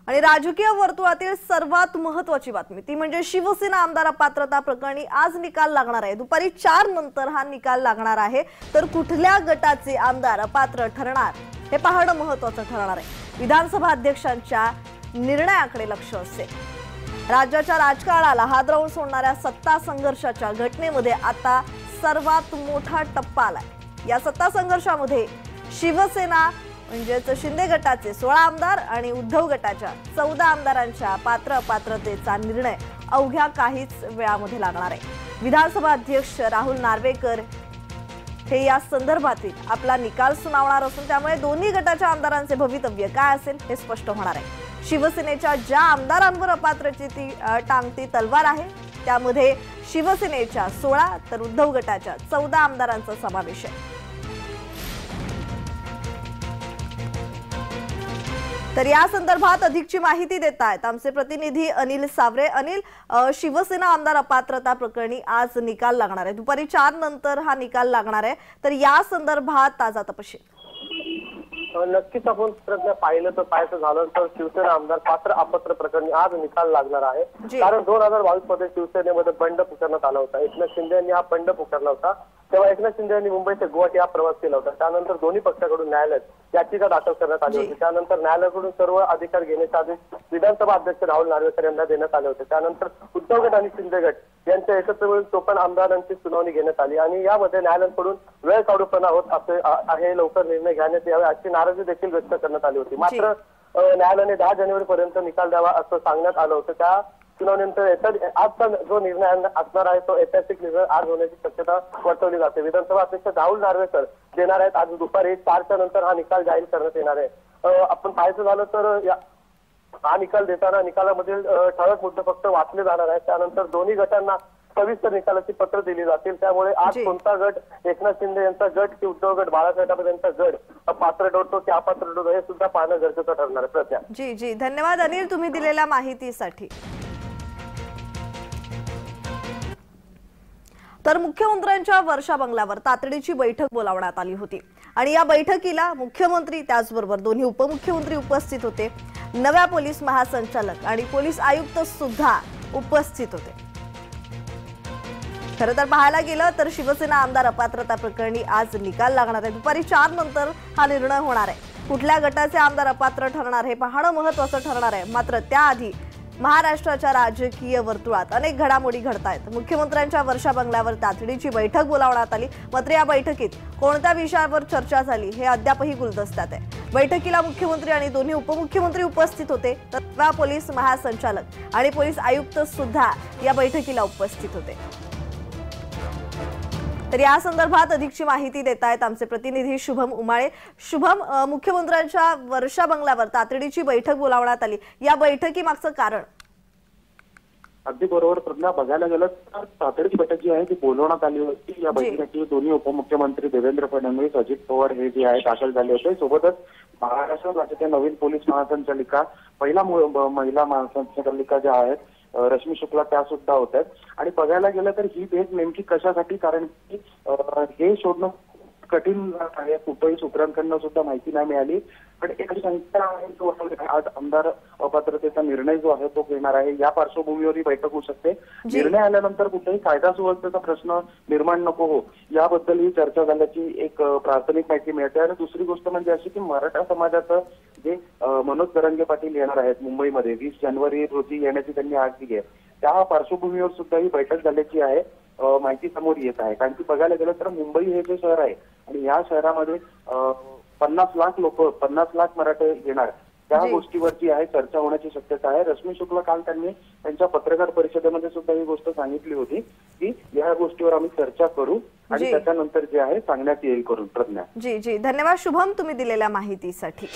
आणि राजकीय वर्तुळातील सर्वात महत्त्वाची बातमी ती म्हणजे शिवसेना आमदार अपात्रता प्रकरणी आज निकाल लागणार आहे। दुपारी 4 नंतर हा निकाल लागणार आहे। तर कुठल्या गटाचे आमदार अपात्र ठरणार हे पाहणं महत्त्वाचं ठरणार आहे। विधानसभा अध्यक्षांच्या निर्णयाकडे लक्ष असेल। राज्याच्या राजकारणाला हादरवून सोडणाऱ्या सत्ता संघर्षाच्या घटनेमध्ये आता सर्वात मोठा टप्पा आलाय। या सत्ता संघर्षामध्ये शिवसेना म्हणजेच शिंदे गटाचे 16 आमदार आणि उद्धव गटाच्या 14 आमदारांच्या पात्र अपात्रतेचा निर्णय अवघ्या काहीच वेळामध्ये लागणार आहे। विधानसभा अध्यक्ष राहुल नार्वेकर हे या संदर्भातील आपला निकाल सुनावणार असून त्यामुळे दोन्ही गटाच्या आमदारांचे भवितव्य काय असेल हे स्पष्ट होणार आहे। शिवसेनेच्या ज्या आमदारांवर अपात्रतेची ती टांगती तलवार आहे त्यामध्ये शिवसेनेच्या 16 तर उद्धव गटाच्या 14 आमदारांचा समावेश आहे। तर या संदर्भात अधिकची माहिती देत आहेत आमचे प्रतिनिधी अनिल सावरे। अनिल, शिवसेना आमदार अपात्रता प्रकरणी आज निकाल लागणार आहे। दुपारी 4 नंतर हा निकाल लागणार आहे। तर या संदर्भात ताजा तपशील। नक्कीच आपण पाहिलं तर पाहायचं झालं तर शिवसेना आमदार पात्र अपात्र प्रकरणी आज निकाल लागणार आहे। कारण 2022 मध्ये शिवसेनेमध्ये बंड पुकारण्यात आला होता। एकनाथ शिंदे यांनी हा बंड पुकारला होता। तेव्हा एकनाथ शिंदे यांनी मुंबई ते गुवाहाटी हा प्रवास केला होता। त्यानंतर दोन्ही पक्षाकडून न्यायालयात याचिका दाखल करण्यात आली होती। त्यानंतर न्यायालयाकडून सर्व अधिकार घेण्याचे आदेश विधानसभा अध्यक्ष राहुल नार्वेकर यांना देण्यात आले होते। त्यानंतर उद्धव गट आणि शिंदे गट यांच्या एकत्र मिळून 54 आमदारांची सुनावणी घेण्यात आली आणि यामध्ये न्यायालयाकडून वेळ काढूपणा होत आहे, लवकर निर्णय घेण्यात यावे अशी नाराजी देखील व्यक्त करण्यात आली होती। मात्र न्यायालयाने 10 जानेवारी पर्यंत निकाल द्यावा असं सांगण्यात आलं होतं। त्या सुनावणीनंतर आजचा जो निर्णय असणार आहे तो ऐतिहासिक निर्णय आज होण्याची शक्यता वर्तवली जाते। विधानसभा अध्यक्ष राहुल नार्वेकर देणार आहेत। आज दुपारी 4च्या नंतर हा निकाल जाहीर करण्यात येणार आहे। आपण पाहायचं झालं तर हा निकाल देताना निकालामधील ठळक मुद्दे फक्त वाचले जाणार आहेत। त्यानंतर दोन्ही गटांना सविस्तर निकालाची पत्र दिली जातील। त्यामुळे आज कोणता गट एकनाथ शिंदे यांचा गट की उद्धव गट बाळासाहेब ठाकरे यांचा गट पात्र ठरतो की अपात्र ठरतो हे सुद्धा पाहणं गरजेचं ठरणार आहे। प्रज्ञा जी धन्यवाद अनिल तुम्ही दिलेल्या माहितीसाठी। तर मुख्यमंत्र्यांच्या वर्षा बंगल्यावर तातडीची बैठक बोलावण्यात आली होती आणि या बैठकीला मुख्यमंत्री त्याचबरोबर दोन्ही उपमुख्यमंत्री उपस्थित होते। नव्या पोलीस महासंचालक आणि पोलीस आयुक्त सुद्धा उपस्थित होते। खरं तर पाहायला गेलं तर शिवसेना आमदार अपात्रता प्रकरणी आज निकाल लागणार आहे। दुपारी 4 नंतर हा निर्णय होणार आहे। कुठल्या गटाचे आमदार अपात्र ठरणार हे पाहणं महत्त्वाचं ठरणार आहे। मात्र त्याआधी महाराष्ट्राच्या राजकीय वर्तुळात अनेक घडामोडी घडतायत। मुख्यमंत्र्यांच्या वर्षा बंगल्यावर तातडीची बैठक बोलावण्यात आली। मात्र या बैठकीत कोणत्या विषयावर चर्चा झाली हे अद्यापही गुलदस्त्यात आहे। बैठकीला मुख्यमंत्री आणि दोन्ही उपमुख्यमंत्री उपस्थित होते। तर पोलीस महासंचालक आणि पोलीस आयुक्त सुद्धा या बैठकीला उपस्थित होते। तर या संदर्भात अधिकची माहिती देत आहेत आमचे प्रतिनिधी शुभम उमाळे। शुभम, मुख्यमंत्र्यांच्या वर्षा बंगल्यावर तातडीची बैठक बोलावण्यात आली, या बैठकीमागचं कारण? अगदी बरोबर प्रज्ञा, बघायला गेलं तर तातडीची बैठक जी आहे ती बोलवण्यात आली होती। या बैठकीसाठी दोन्ही उपमुख्यमंत्री देवेंद्र फडणवीस, अजित पवार हे जे आहे दाखल झाले होते। सोबतच महाराष्ट्र राज्याच्या नवीन पोलीस महासंचालिका, पहिला महिला महासंचालिका ज्या आहेत रश्मी शुक्ला त्या सुद्धा होत्या। आणि बघायला गेलं तर ही भेट नेमकी कशासाठी, कारण की हे शोधणं कठीण आहे। कुठेही सूत्रांकडनं सुद्धा माहिती नाही मिळाली। पण एक शंका आहे जो आज आमदार अपात्रतेचा निर्णय जो आहे तो घेणार आहे। या पार्श्वभूमीवर ही बैठक होऊ शकते। निर्णय आल्यानंतर कुठेही कायदा सुव्यवस्थेचा प्रश्न निर्माण नको हो याबद्दल ही चर्चा झाल्याची एक प्राथमिक माहिती मिळते। आणि दुसरी गोष्ट म्हणजे अशी की मराठा समाजाचं जे मनोज जरांगे पाटील येणार आहेत मुंबईमध्ये 20 जानेवारी रोजी येण्याची त्यांनी आग दिली आहे, त्या पार्श्वभूमीवर सुद्धा ही बैठक झाल्याची आहे माहिती समोर येत आहे। कारण की बघायला गेलं तर मुंबई हे जे शहर आहे आणि या शहरामध्ये 50 लाख लोक, 50 लाख मराठे येणार, त्या गोष्टीवरची आहे चर्चा होण्याची शक्यता आहे। रश्मी शुक्ला काल त्यांनी त्यांच्या पत्रकार परिषदेमध्ये सुद्धा ही गोष्ट सांगितली होती की या गोष्टीवर आम्ही चर्चा करू आणि त्याच्यानंतर जे आहे सांगण्यात येईल करून। प्रज्ञा जी धन्यवाद शुभम तुम्ही दिलेल्या माहितीसाठी।